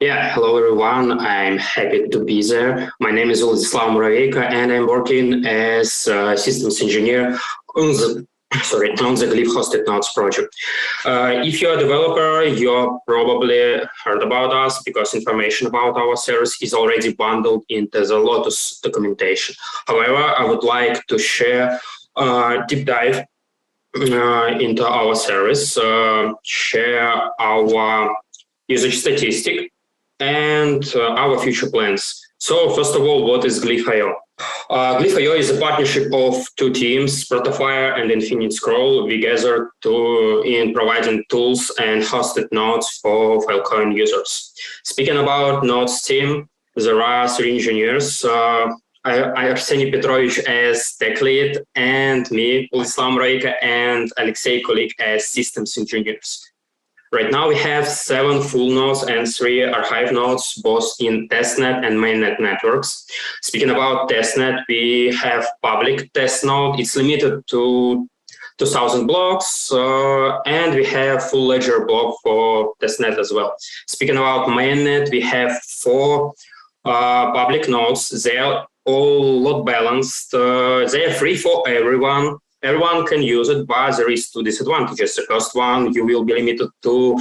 Yeah, hello everyone. I'm happy to be there. My name is Vladislav Muraveyko, and I'm working as a systems engineer on the on the Glif hosted nodes project. If you're a developer, you probably heard about us because information about our service is already bundled into the Lotus documentation. However, I would like to share a deep dive into our service, share our usage statistic, and our future plans. So first of all, what is Glif.io? Glif.io is a partnership of two teams, Protofire and Infinite Scroll. We gathered in providing tools and hosted nodes for Filecoin users. Speaking about nodes team, there are three engineers. Arseniy Petrovich as tech lead, and me, Vladislav Muraveyko, and Alexey Kulik as systems engineers. Right now, we have 7 full nodes and 3 archive nodes, both in testnet and mainnet networks. Speaking about testnet, we have public test node. It's limited to 2,000 blocks, and we have full ledger block for testnet as well. Speaking about mainnet, we have 4 public nodes. They are all load balanced. They are free for everyone. Everyone can use it, but there is 2 disadvantages. The first one, you will be limited to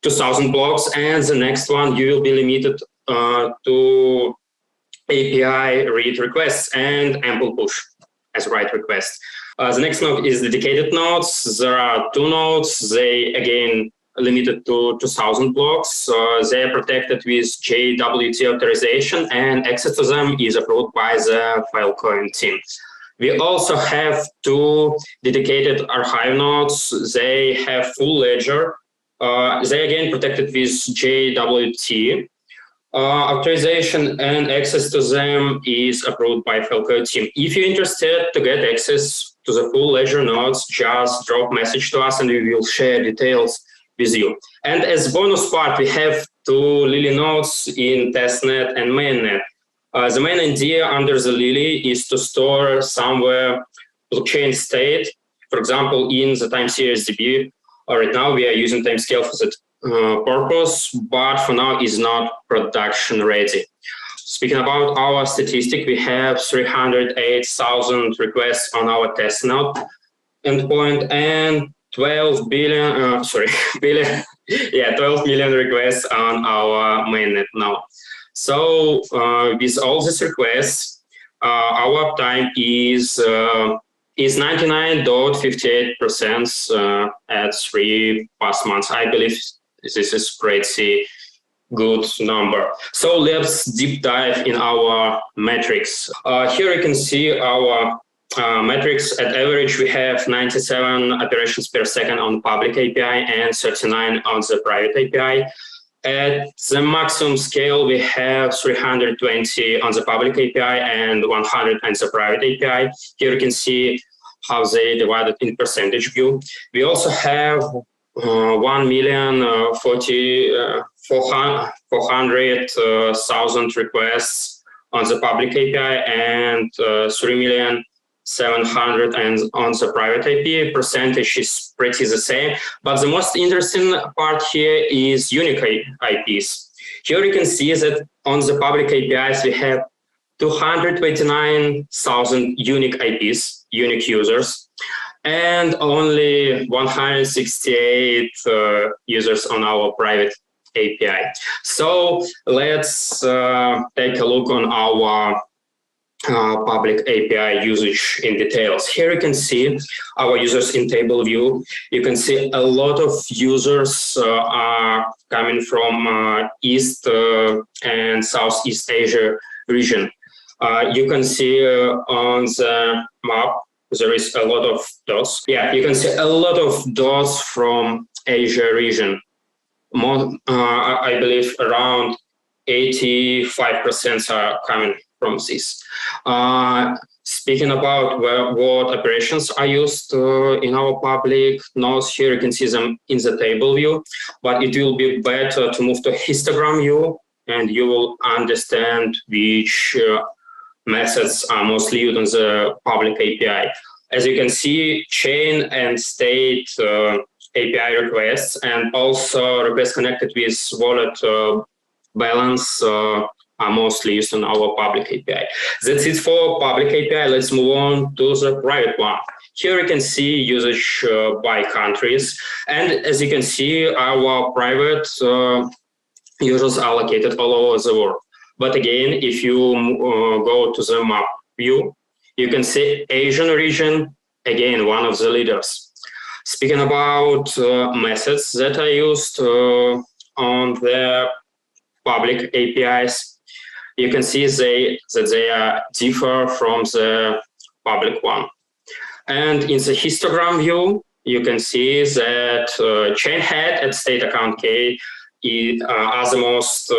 2,000 blocks, and the next one, you will be limited to API read requests and ample push as write requests. The next node is dedicated nodes. There are 2 nodes. They, again, limited to 2,000 blocks. They are protected with JWT authorization, and access to them is approved by the Filecoin team. We also have 2 dedicated archive nodes. They have full ledger. They again protected with JWT. Authorization and access to them is approved by Filecoin team. If you're interested to get access to the full ledger nodes, just drop message to us and we will share details with you. And as bonus part, we have 2 Lily nodes in testnet and mainnet. The main idea under the Lily is to store somewhere blockchain state, for example, in the time series DB. Right now, we are using timescale for that purpose, but for now, is not production ready. Speaking about our statistic, we have 308,000 requests on our test node endpoint and 12 billion, 12 million requests on our mainnet node. So with all these requests, our uptime is 99.58% at 3 past months. I believe this is pretty good number. So let's deep dive in our metrics. Here you can see our metrics. At average, we have 97 operations per second on public API and 39 on the private API. At the maximum scale, we have 320 on the public API and 100 on the private API. Here you can see how they divided in percentage view. We also have 400,000 requests on the public API and 3,700,000 and on the private API. Percentage is pretty the same, but the most interesting part here is unique IPs. Here you can see that on the public APIs we have 229,000 unique IPs, unique users, and only 168 users on our private API. So let's take a look on our public API usage in details. Here you can see our users in table view. You can see a lot of users are coming from East and Southeast Asia region. You can see on the map there is a lot of dots. Yeah, you can see a lot of dots from Asia region. More, I believe around 85% are coming from this. Speaking about what operations are used in our public nodes, here you can see them in the table view, but it will be better to move to histogram view and you will understand which methods are mostly used on the public API. As you can see, chain and state API requests and also requests connected with wallet balance are mostly used on our public API. That's it for public API. Let's move on to the private one. Here you can see usage by countries. And as you can see, our private users are located all over the world. But again, if you go to the map view, you can see Asian region, again, one of the leaders. Speaking about methods that are used on the public APIs, you can see that they differ from the public one. And in the histogram view, you can see that chain head and state account key are the most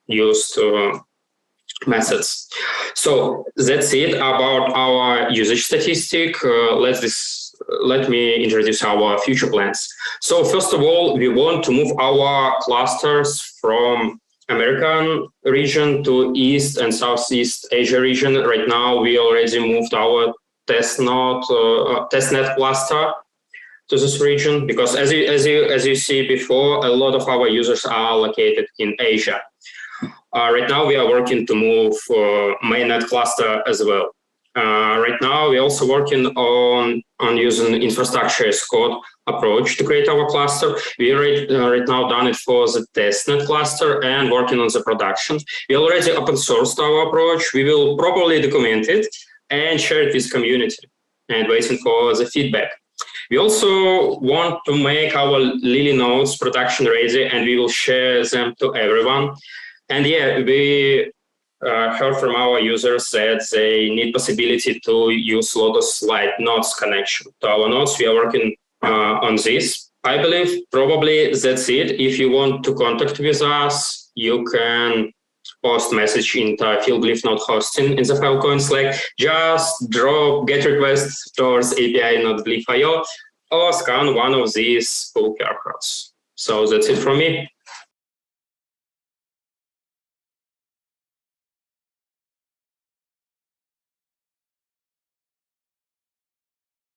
used methods. So that's it about our usage statistic. Let me introduce our future plans. So first of all, we want to move our clusters from American region to East and Southeast Asia region. Right now, we already moved our testnet cluster to this region, because as you see before, a lot of our users are located in Asia. Right now, we are working to move mainnet cluster as well. Right now, we're also working on using infrastructure as code approach to create our cluster. We right now done it for the testnet cluster and working on the production. We already open sourced our approach. We will properly document it and share it with community and waiting for the feedback. We also want to make our Lily nodes production ready, and we will share them to everyone. And yeah, we heard from our users that they need possibility to use Lotus Lite nodes connection to our nodes. We are working on this. I believe probably that's it. If you want to contact with us, you can post message in Glif node hosting in the Filecoin Slack. Just drop GET request towards API.glif.io or scan one of these full QR codes. So that's it from me.